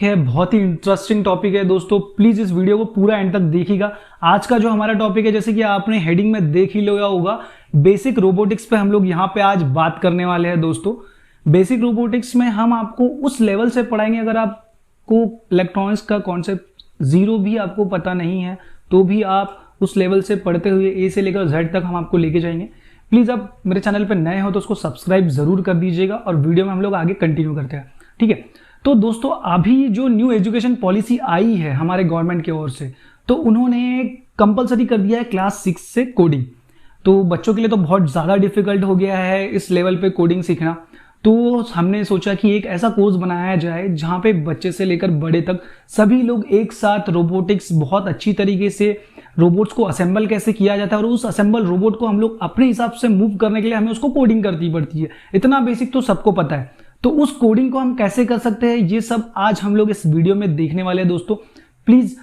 है, बहुत ही interesting topic है दोस्तों। प्लीज इस वीडियो को पूरा एंड तक देखिएगा। आज का जो हमारा टॉपिक है, जैसे कि आपने हेडिंग में देख ही लिया होगा, बेसिक रोबोटिक्स पे हम लोग यहाँ पे आज बात करने वाले हैं दोस्तों। बेसिक रोबोटिक्स में हम आपको उस लेवल से पढ़ाएंगे, अगर आपको इलेक्ट्रॉनिक्स का कॉन्सेप्ट जीरो भी आपको पता नहीं है तो भी आप उस लेवल से पढ़ते हुए ए से लेकर जेड तक हम आपको लेके जाएंगे। प्लीज आप मेरे चैनल पर नए हो तो उसको सब्सक्राइब जरूर कर दीजिएगा और वीडियो में हम लोग आगे कंटिन्यू करते हैं, ठीक है। तो दोस्तों अभी जो न्यू एजुकेशन पॉलिसी आई है हमारे गवर्नमेंट की ओर से, तो उन्होंने कंपलसरी कर दिया है क्लास 6 से कोडिंग। तो बच्चों के लिए तो बहुत ज़्यादा डिफिकल्ट हो गया है इस लेवल पे कोडिंग सीखना। तो हमने सोचा कि एक ऐसा कोर्स बनाया जाए जहाँ पे बच्चे से लेकर बड़े तक सभी लोग एक साथ रोबोटिक्स बहुत अच्छी तरीके से, रोबोट्स को असेंबल कैसे किया जाता है और उस असेंबल रोबोट को हम लोग अपने हिसाब से मूव करने के लिए हमें उसको कोडिंग करनी पड़ती है। इतना बेसिक तो सबको पता है। तो उस कोडिंग को हम कैसे कर सकते हैं, ये सब आज हम लोग इस वीडियो में देखने वाले हैं दोस्तों। प्लीज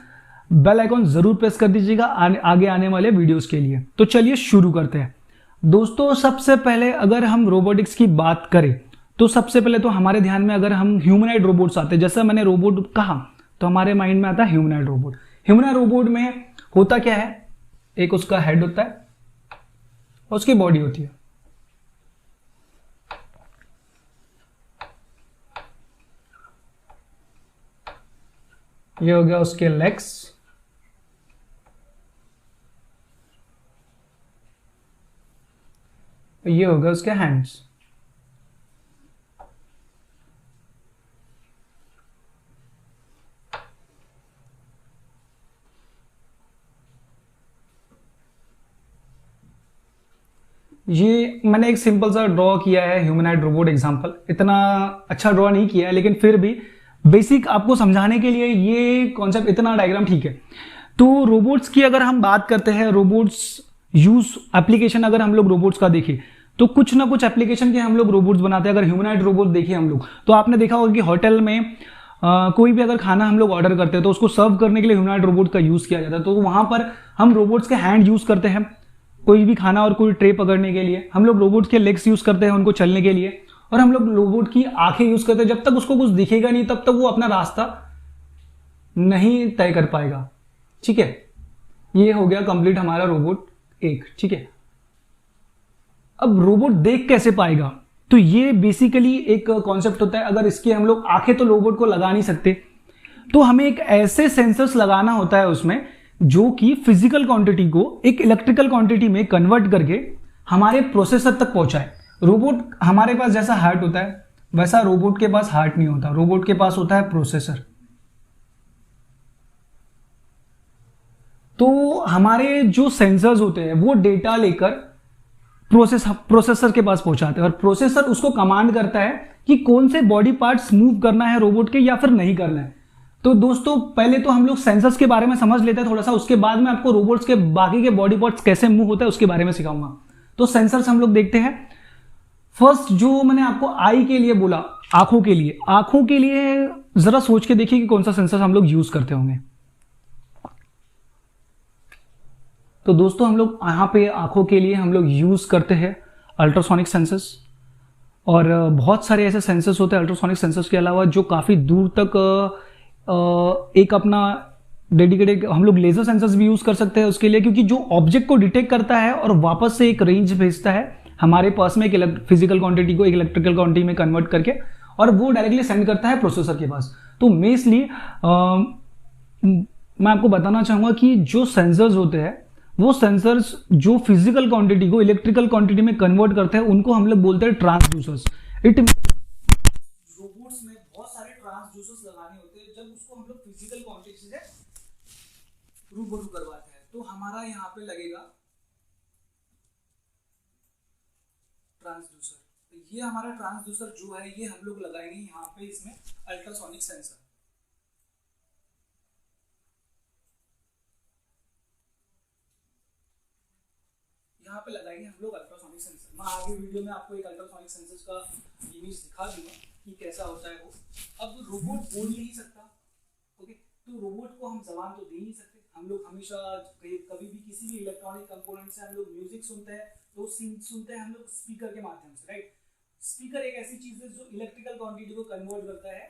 बेल आइकॉन जरूर प्रेस कर दीजिएगा आगे आने वाले वीडियोस के लिए। तो चलिए शुरू करते हैं दोस्तों। सबसे पहले अगर हम रोबोटिक्स की बात करें तो सबसे पहले तो हमारे ध्यान में अगर हम ह्यूमनॉइड रोबोट्स आते हैं, जैसा मैंने रोबोट कहा तो हमारे माइंड में आता है ह्यूमनॉइड रोबोट। ह्यूमनॉइड रोबोट में होता क्या है, एक उसका हेड होता है, उसकी बॉडी होती है। ये हो गया उसके लेग्स, ये हो गया उसके हैंड्स। ये मैंने एक सिंपल सा ड्रॉ किया है ह्यूमनॉइड रोबोट एग्जांपल। इतना अच्छा ड्रॉ नहीं किया है, लेकिन फिर भी बेसिक आपको समझाने के लिए ये कॉन्सेप्ट, इतना डायग्राम ठीक है। तो रोबोट्स की अगर हम बात करते हैं, रोबोट्स यूज एप्लीकेशन अगर हम लोग रोबोट्स का देखें तो कुछ ना कुछ एप्लीकेशन के हम लोग रोबोट्स बनाते हैं। अगर ह्यूमनॉइड रोबोट देखें हम लोग तो आपने देखा होगा कि होटल में कोई भी अगर खाना हम लोग ऑर्डर करते हैं तो उसको सर्व करने के लिए ह्यूमनॉइड रोबोट का यूज किया जाता है। तो वहां पर हम रोबोट्स के हैंड यूज करते हैं कोई भी खाना और कोई ट्रे पकड़ने के लिए, हम लोग रोबोट के लेग्स यूज करते हैं उनको चलने के लिए, और हम लोग रोबोट की आंखें यूज करते हैं। जब तक उसको कुछ दिखेगा नहीं तब तक वो अपना रास्ता नहीं तय कर पाएगा, ठीक है। ये हो गया कंप्लीट हमारा रोबोट एक, ठीक है। अब रोबोट देख कैसे पाएगा, तो ये बेसिकली एक कॉन्सेप्ट होता है। अगर इसके हम लोग आंखें तो रोबोट को लगा नहीं सकते, तो हमें एक ऐसे सेंसर्स लगाना होता है उसमें जो कि फिजिकल क्वांटिटी को एक इलेक्ट्रिकल क्वांटिटी में कन्वर्ट करके हमारे प्रोसेसर तक पहुंचाए। रोबोट हमारे पास जैसा हार्ट होता है वैसा रोबोट के पास हार्ट नहीं होता, रोबोट के पास होता है प्रोसेसर। तो हमारे जो सेंसर्स होते हैं वो डेटा लेकर प्रोसेसर के पास पहुंचाते हैं और प्रोसेसर उसको कमांड करता है कि कौन से बॉडी पार्ट्स मूव करना है रोबोट के या फिर नहीं करना है। तो दोस्तों पहले तो हम लोग सेंसर्स के बारे में समझ लेते हैं थोड़ा सा, उसके बाद में आपको रोबोट्स के बाकी के बॉडी पार्ट्स कैसे मूव होता है उसके बारे में सिखाऊंगा। तो सेंसर्स हम लोग देखते हैं। फर्स्ट जो मैंने आपको आई के लिए बोला, आंखों के लिए, आंखों के लिए जरा सोच के देखिए कि कौन सा सेंसर हम लोग यूज करते होंगे। तो दोस्तों हम लोग यहाँ पे आंखों के लिए हम लोग यूज करते हैं अल्ट्रासोनिक सेंसर्स, और बहुत सारे ऐसे सेंसर्स होते हैं अल्ट्रासोनिक सेंसर्स के अलावा जो काफी दूर तक एक अपना डेडिकेटेड, हम लोग लेजर सेंसर्स भी यूज कर सकते हैं उसके लिए, क्योंकि जो ऑब्जेक्ट को डिटेक्ट करता है और वापस से एक रेंज भेजता है हमारे पास में, एक फिजिकल क्वांटिटी को एक इलेक्ट्रिकल क्वांटिटी में कन्वर्ट करके, और वो डायरेक्टली सेंड करता है प्रोसेसर के पास। तो मेनली मैं आपको बताना चाहूंगा कि जो सेंसर्स होते हैं वो सेंसर्स जो फिजिकल क्वांटिटी को इलेक्ट्रिकल क्वांटिटी में कन्वर्ट करते हैं उनको हम लोग बोलते हैं ट्रांसड्यूसर्स। रोबोट्स में बहुत सारे ट्रांसड्यूसर्स लगाने होते हैं जब उसको हम लोग फिजिकल क्वांटिटी से रूबरू करवाते हैं। तो हमारा यहाँ पे लगेगा ट्रांसड्यूसर। तो ये हमारा ट्रांसड्यूसर जो है ये हम लोग लगाएंगे यहाँ पे, इसमें अल्ट्रासोनिक सेंसर यहाँ पे लगाएंगे हम लोग अल्ट्रासोनिक सेंसर। मैं आगे वीडियो में आपको एक अल्ट्रासोनिक सेंसर का इमेज दिखा दूंगा कि कैसा होता है वो। अब रोबोट बोल नहीं सकता, ओके, तो रोबोट को हम जबान तो दे नहीं सकते। हम लोग हमेशा कभी भी किसी भी इलेक्ट्रॉनिक कंपोनेंट से हम लोग म्यूजिक सुनते हैं तो सुनते हैं हम लोग स्पीकर के माध्यम से, राइट। स्पीकर एक ऐसी चीज है जो इलेक्ट्रिकल क्वांटिटी को कन्वर्ट करता है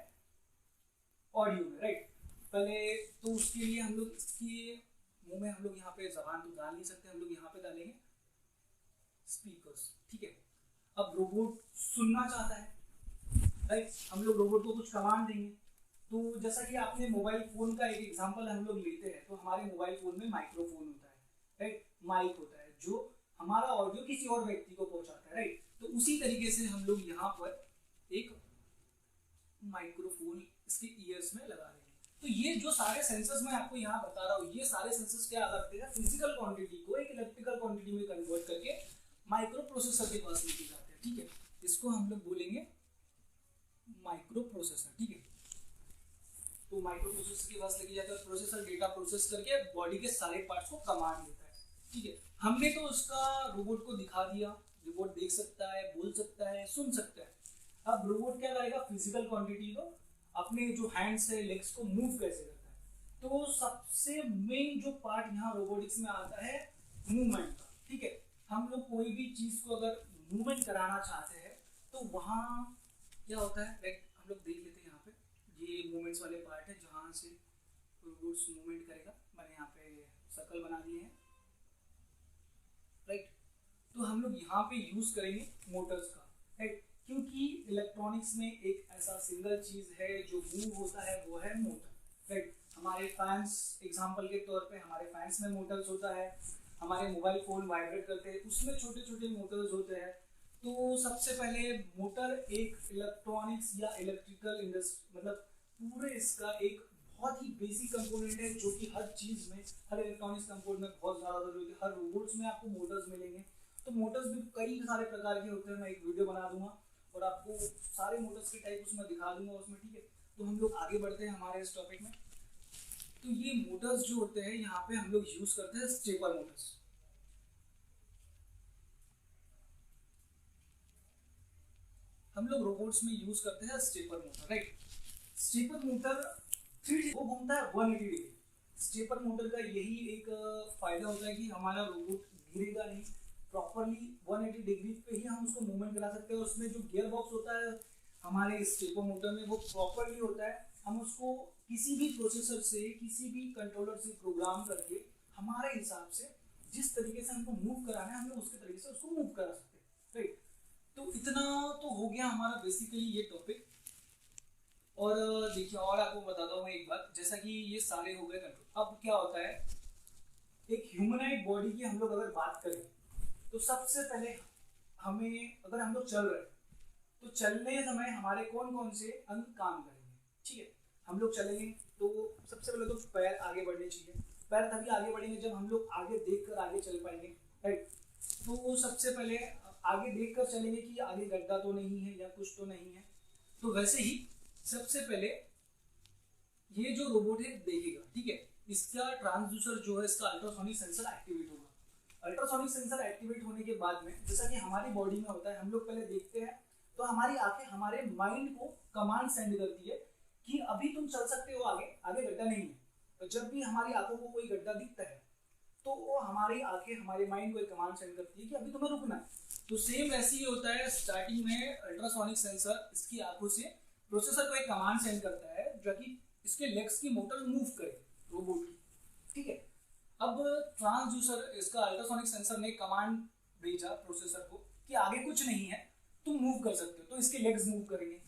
ऑडियो में, राइट। पहले तो उसके लिए हम लोग इसके मुंह में हम लोग यहाँ पे जबान तो डाल नहीं सकते, हम लोग यहाँ पे डालेंगे स्पीकर्स, ठीक है। अब रोबोट सुनना चाहता है, राइट, हम लोग रोबोट को कुछ कमांड देंगे। तो जैसा कि आपने मोबाइल फोन का एक एग्जांपल हम लोग लेते हैं, तो हमारे मोबाइल फोन में माइक्रोफोन होता है, राइट, माइक होता है जो हमारा ऑडियो किसी और व्यक्ति को पहुंचाता है, राइट। तो उसी तरीके से हम लोग यहाँ पर एक माइक्रोफोन इसके ईयर्स में लगा देंगे। तो ये जो सारे सेंसर्स मैं आपको यहाँ बता रहा हूँ, ये सारे सेंसर्स क्या करते हैं, फिजिकल क्वांटिटी को एक इलेक्ट्रिकल क्वांटिटी में कन्वर्ट करके माइक्रो प्रोसेसर के पास लेके जाते हैं, ठीक है। इसको हम लोग बोलेंगे माइक्रो प्रोसेसर, ठीक है। तो माइक्रो प्रोसेसर के पास लेके जाता है, प्रोसेसर डेटा प्रोसेस करके बॉडी के सारे पार्ट्स को कमांड देता है, ठीक है। हमने तो उसका रोबोट को दिखा दिया, रोबोट देख सकता है, बोल सकता है, सुन सकता है। अब रोबोट क्या करेगा, फिजिकल क्वांटिटी को अपने जो हैंड्स है, लेग्स को मूव कैसे करता है। तो सबसे मेन जो पार्ट यहाँ रोबोटिक्स में आता है मूवमेंट का, ठीक है। हम लोग कोई भी चीज को अगर मूवमेंट कराना चाहते हैं तो वहाँ क्या होता है, राइट, हम लोग देख लेते हैं। यहाँ पे ये मूवमेंट्स वाले पार्ट है जहाँ से रोबोट्स मूवमेंट करेगा। मैंने यहाँ पे सर्कल बना दिए हैं, राइट। तो हम लोग यहाँ पे यूज करेंगे मोटर्स का, राइट, क्योंकि इलेक्ट्रॉनिक्स में एक ऐसा सिंगल चीज है जो मूव होता है, वो है मोटर, राइट। हमारे फैंस एग्जांपल के तौर पे हमारे फैंस में मोटर्स होता है, हमारे मोबाइल फोन वाइब्रेट करते हैं उसमें छोटे छोटे मोटर्स होते हैं। तो सबसे पहले मोटर एक इलेक्ट्रॉनिक्स या इलेक्ट्रिकल इंडस्ट्री मतलब पूरे इसका एक बहुत ही बेसिक कंपोनेंट है जो कि हर चीज में, हर इलेक्ट्रॉनिक्स कंपोनेंट में बहुत ज्यादा जरूरी है। हर रोबोट्स में आपको मोटर्स मिलेंगे। तो मोटर्स भी कई सारे प्रकार के होते हैं, मैं एक वीडियो बना दूंगा और आपको सारे मोटर्स के टाइप उसमें दिखा दूंगा उसमें, ठीक है। तो हम लोग आगे बढ़ते हैं हमारे इस टॉपिक में। तो ये मोटर्स जो होते हैं यहाँ पे हम लोग यूज करते हैं स्टेपर मोटर्स। हम लोग रोबोट्स में यूज करते हैं stepper motor, right. Stepper motor 3D वो घूमता है 180 डिग्री। स्टेपर मोटर का यही एक फायदा होता है कि हमारा रोबोट गिरेगा नहीं, प्रॉपरली 180 डिग्री पे ही हम उसको मूवमेंट करा सकते हैं। उसमें जो गियर बॉक्स होता है हमारे स्टेपर मोटर में वो प्रॉपरली होता है। हम उसको किसी भी प्रोसेसर से, किसी भी कंट्रोलर से प्रोग्राम करके हमारे हिसाब से जिस तरीके से हमको मूव कराना है हम लोग उसके तरीके से उसको मूव करा सकते हैं, राइट। तो इतना तो हो गया हमारा बेसिकली ये टॉपिक। और देखिए और आपको बताता हूँ एक बात, जैसा कि ये सारे हो गए कंट्रोल। अब क्या होता है, एक ह्यूमनाइड बॉडी की हम लोग अगर बात करें तो सबसे पहले हमें, अगर हम लोग चल रहे हैं तो चलने समय हमारे कौन कौन से अंग काम करेंगे, ठीक है। हम लोग चलेंगे तो सबसे पहले तो पैर आगे बढ़ने चाहिए। पैर तभी आगे बढ़ेंगे जब हम लोग आगे देखकर आगे चल पाएंगे, राइट। तो सबसे पहले आगे देखकर चलेंगे कि आगे गड्ढा तो नहीं है या कुछ तो नहीं है। तो वैसे ही सबसे पहले ये जो रोबोट है देखेगा, ठीक है। इसका ट्रांसड्यूसर जो है, इसका अल्ट्रासोनिक सेंसर एक्टिवेट होगा। अल्ट्रासोनिक सेंसर एक्टिवेट होने के बाद में जैसा कि हमारी बॉडी में होता है, हम लोग पहले देखते हैं तो हमारी आंखें हमारे माइंड को कमांड सेंड करती है कि अभी तुम चल सकते हो, आगे आगे गड्ढा नहीं है। तो जब भी हमारी आंखों को कोई गड्ढा दिखता है तो वो हमारी आंखें हमारे माइंड को एक कमांड सेंड करती है कि अभी तुम्हें रुकना है। तो सेम ऐसे ही होता है, स्टार्टिंग में अल्ट्रासोनिक सेंसर इसकी आंखों से प्रोसेसर को एक कमांड सेंड करता है जो कि इसके लेग्स की मोटर मूव करे रोबोट की, ठीक है। अब ट्रांसड्यूसर, इसका अल्ट्रासोनिक सेंसर ने कमांड भेजा प्रोसेसर को कि आगे कुछ नहीं है, तुम मूव कर सकते हो। तो इसके लेग्स मूव करेंगे।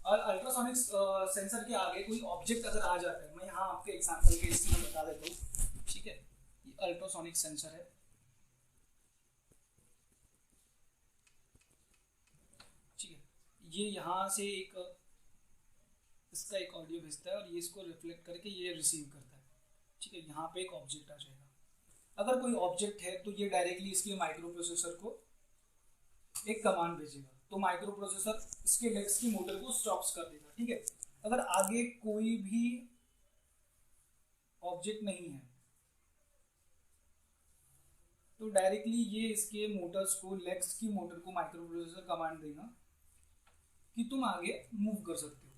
और अल्ट्रासोनिक सेंसर के आगे कोई ऑब्जेक्ट अगर आ जाता है, मैं यहाँ आपके एग्जांपल के इसमें बता देता हूँ, ठीक है। ये अल्ट्रासोनिक सेंसर है, ठीक है। ये यहाँ से एक इसका एक ऑडियो भेजता है और ये इसको रिफ्लेक्ट करके ये रिसीव करता है, ठीक है। यहाँ पे एक ऑब्जेक्ट आ जाएगा। अगर कोई ऑब्जेक्ट है तो ये डायरेक्टली इसके माइक्रो प्रोसेसर को एक कमांड भेजेगा। तो माइक्रो प्रोसेसर इसके लेग्स की मोटर को स्टॉप्स कर देगा, ठीक है। अगर आगे कोई भी ऑब्जेक्ट नहीं है तो डायरेक्टली ये इसके मोटर्स को, लेग्स की मोटर को माइक्रो प्रोसेसर कमांड देगा कि तुम आगे मूव कर सकते हो,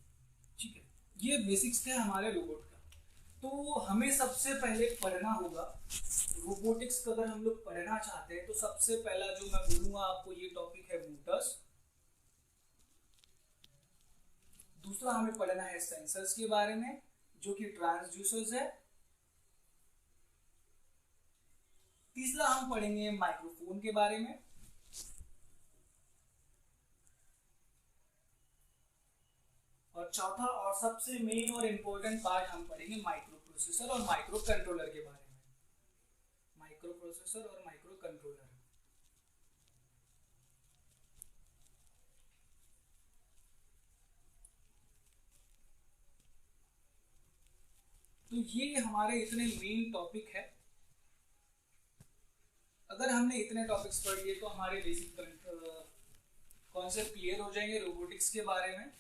ठीक है। ये बेसिक्स थे हमारे रोबोट का। तो हमें सबसे पहले पढ़ना होगा रोबोटिक्स का। अगर हम लोग पढ़ना चाहते हैं तो सबसे पहला जो मैं बोलूंगा आपको ये टॉपिक है मोटर्स। दूसरा हमें पढ़ना है हैं सेंसर्स के बारे में जो कि ट्रांसड्यूसर्स है। तीसरा हम पढ़ेंगे माइक्रोफोन के बारे में। और चौथा और सबसे मेन और इम्पोर्टेंट पार्ट हम पढ़ेंगे माइक्रो प्रोसेसर और माइक्रो कंट्रोलर के बारे में। माइक्रो प्रोसेसर और माइक्रो कंट्रोलर। तो ये हमारे इतने मेन टॉपिक है। अगर हमने इतने टॉपिक्स पढ़ लिए तो हमारे बेसिक कॉन्सेप्ट क्लियर हो जाएंगे रोबोटिक्स के बारे में।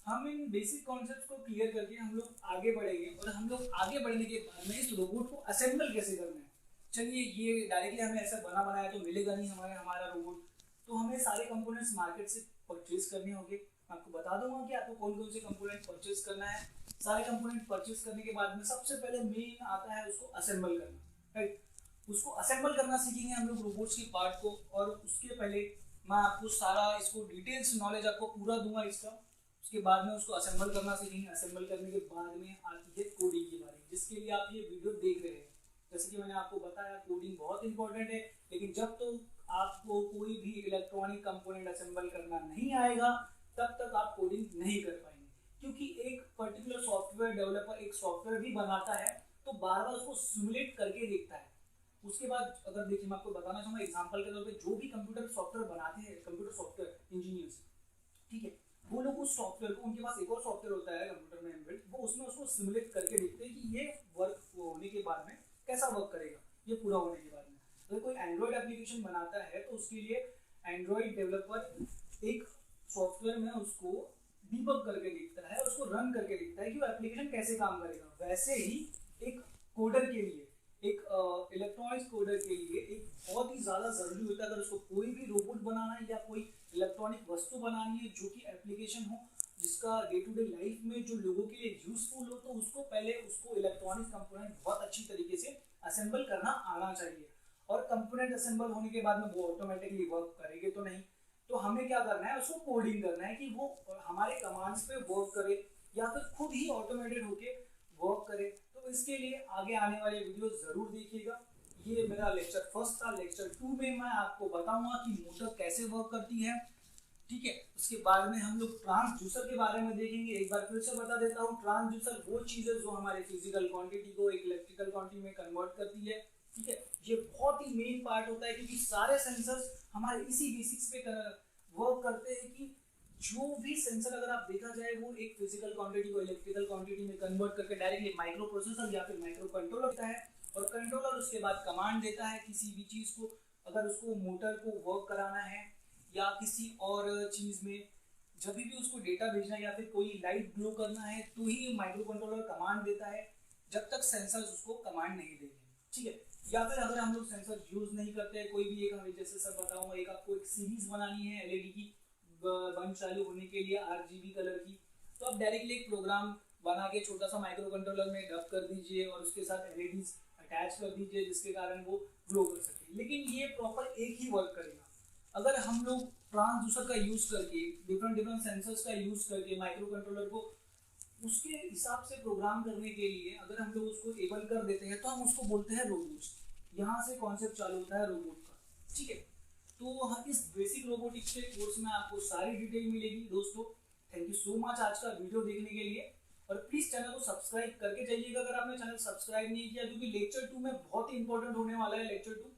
हम इन बेसिक कॉन्सेप्ट्स को क्लियर करके हम लोग आगे बढ़ेंगे और हम लोग आगे बढ़ने के बाद में इस रोबोट को असेंबल कैसे करना है। चलिए, ये डायरेक्टली हमें ऐसा बना बनाया तो मिलेगा नहीं हमारा रोबोट, तो हमें सारे कंपोनेंट्स मार्केट से परचेज करने होंगे। मैं आपको बता दूंगा कि आपको कौन कौन से कंपोनेंट परचेज करना है। सारे कंपोनेंट परचेज करने के बाद में सबसे पहले मेन आता है उसको असेंबल करना, राइट। उसको असेंबल करना सीखेंगे हम लोग रोबोट्स के पार्ट को। और उसके पहले मैं आपको सारा इसको डिटेल्स नॉलेज आपको पूरा दूंगा इसका। उसके बाद में उसको असेंबल करना सीखेंगे। असेंबल करने के बाद में आती है कोडिंग की बारी, जिसके लिए आप ये वीडियो देख रहे हैं। जैसे कि मैंने आपको बताया, कोडिंग बहुत इंपॉर्टेंट है, लेकिन जब तो आपको कोई भी इलेक्ट्रॉनिक कंपोनेंट असेंबल करना नहीं आएगा तब तक आप कोडिंग नहीं कर पाएंगे। क्योंकि एक पर्टिकुलर सॉफ्टवेयर डेवलपर एक सॉफ्टवेयर भी बनाता है तो बार बार उसको सिमुलेट करके देखता है। उसके बाद अगर देखिए, मैं आपको बताना चाहूँगा एग्जाम्पल के तौर पर, जो भी कंप्यूटर सॉफ्टवेयर बनाते हैं, कंप्यूटर सॉफ्टवेयर इंजीनियर्स, ठीक है, वो लोग उस सॉफ्टवेयर को, उनके पास एक और सॉफ्टवेयर होता है कंप्यूटर में एम्बेडेड, वो उसमें उसको सिमुलेट करके देखते हैं कि ये वर्क होने के बाद में कैसा वर्क करेगा, ये पूरा होने के बाद में। अगर कोई एंड्रॉयड एप्लीकेशन बनाता है तो उसके लिए एंड्रॉयड डेवलपर एक सॉफ्टवेयर में उसको डीबग करके देखता है, उसको रन करके देखता है कि वो एप्लीकेशन कैसे काम करेगा। वैसे ही एक कोडर के लिए, एक इलेक्ट्रॉनिक्स कोडर के लिए एक बहुत ही ज़्यादा ज़रूरी होता है, अगर उसको कोई भी रोबोट बनाना है या कोई इलेक्ट्रॉनिक वस्तु बनानी है जो कि एप्लीकेशन हो, जिसका डे टू डे लाइफ में जो लोगों के लिए यूजफुल हो, तो उसको पहले उसको इलेक्ट्रॉनिक कंपोनेंट बहुत अच्छी तरीके से असेंबल करना आना चाहिए। और कंपोनेंट असेंबल होने के बाद में वो ऑटोमेटिकली वर्क करेंगे तो नहीं, तो हमें क्या करना है, उसको कोडिंग करना है कि वो हमारे कमांड्स पे वर्क करे या फिर खुद ही ऑटोमेटेड होके वर्क करे। तो इसके लिए आगे आने वाले वीडियो जरूर देखिएगा। ये मेरा लेक्चर फर्स्ट था। लेक्चर 2 में मैं आपको बताऊंगा कि मोटर कैसे वर्क करती है, ठीक है। उसके बाद में हम लोग ट्रांसड्यूसर के बारे में देखेंगे। एक बार फिर से बता देता हूँ, ट्रांसड्यूसर वो चीज़ है जो हमारे फिजिकल क्वांटिटी को एक इलेक्ट्रिकल क्वांटिटी में कन्वर्ट करती है, ठीक है। ये बहुत ही मेन पार्ट होता है क्योंकि सारे सेंसर्स हमारे इसी बेसिक्स पे वर्क करते हैं कि जो भी सेंसर अगर आप देखा जाए वो एक फिजिकल क्वांटिटी को इलेक्ट्रिकल क्वांटिटी में कन्वर्ट करके डायरेक्टली माइक्रो प्रोसेसर या फिर माइक्रो कंट्रोलर देता है। और कंट्रोलर उसके बाद कमांड देता है किसी भी चीज़ को, अगर उसको मोटर को वर्क कराना है या किसी और चीज़ में जब भी उसको डेटा भेजना है या फिर कोई लाइट ग्लो करना है तो ही माइक्रो कंट्रोलर कमांड देता है, जब तक सेंसर्स उसको कमांड नहीं देंगे, ठीक है। या फिर अगर हम लोग सेंसर यूज नहीं करते हैं, कोई भी एक, हमें जैसे सर बताऊंगा, एक आपको एक सीरीज बनानी है एलईडी की बल्ब चालू होने के लिए आरजीबी कलर की, तो आप डायरेक्टली एक प्रोग्राम बना के छोटा सा माइक्रो कंट्रोलर में डब कर दीजिए और उसके साथ एलईडीज अटैच कर दीजिए जिसके कारण वो ग्लो कर सके। लेकिन ये प्रॉपर एक ही वर्क करेगा। अगर हम लोग ट्रांसड्यूसर का यूज करके, डिफरेंट सेंसर्स का यूज करके माइक्रो कंट्रोलर को उसके हिसाब से प्रोग्राम करने के लिए अगर हम लोग उसको एबल कर देते हैं तो हम उसको बोलते हैं रोबोट्स। यहाँ से कॉन्सेप्ट चालू होता है रोबोट का, ठीक है। तो हम इस बेसिक रोबोटिक्स के कोर्स में आपको सारी डिटेल मिलेगी दोस्तों। थैंक यू सो मच आज का वीडियो देखने के लिए। और प्लीज चैनल को सब्सक्राइब करके जाइएगा अगर आपने चैनल सब्सक्राइब नहीं किया, क्योंकि लेक्चर 2 में बहुत ही इंपॉर्टेंट होने वाला है lecture 2।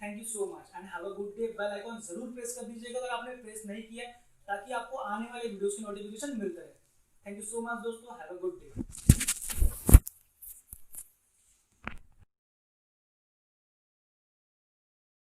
Thank you so much and have a good day. Bell icon जरूर प्रेस कर दीजिएगा अगर आपने प्रेस नहीं किया, ताकि आपको आने वाले वीडियोस की नोटिफिकेशन मिलता रहे। थैंक यू सो मच दोस्तों, हैव अ गुड डे।